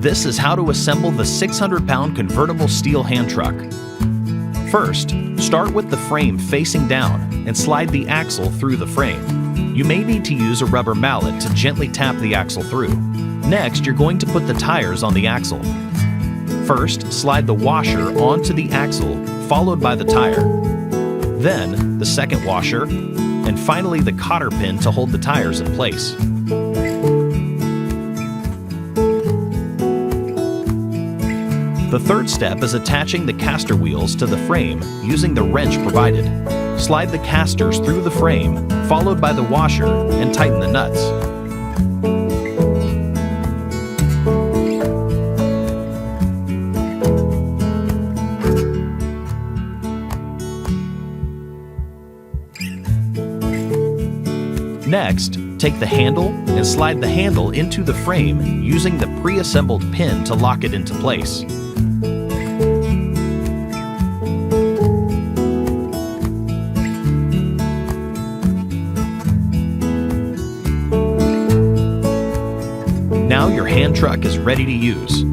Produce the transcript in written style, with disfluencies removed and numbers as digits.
This is how to assemble the 600-pound convertible steel hand truck. First, start with the frame facing down and slide the axle through the frame. You may need to use a rubber mallet to gently tap the axle through. Next, you're going to put the tires on the axle. First, slide the washer onto the axle, followed by the tire. Then, the second washer, and finally the cotter pin to hold the tires in place. The third step is attaching the caster wheels to the frame using the wrench provided. Slide the casters through the frame, followed by the washer, and tighten the nuts. Next, take the handle and slide the handle into the frame using the pre-assembled pin to lock it into place. Now your hand truck is ready to use.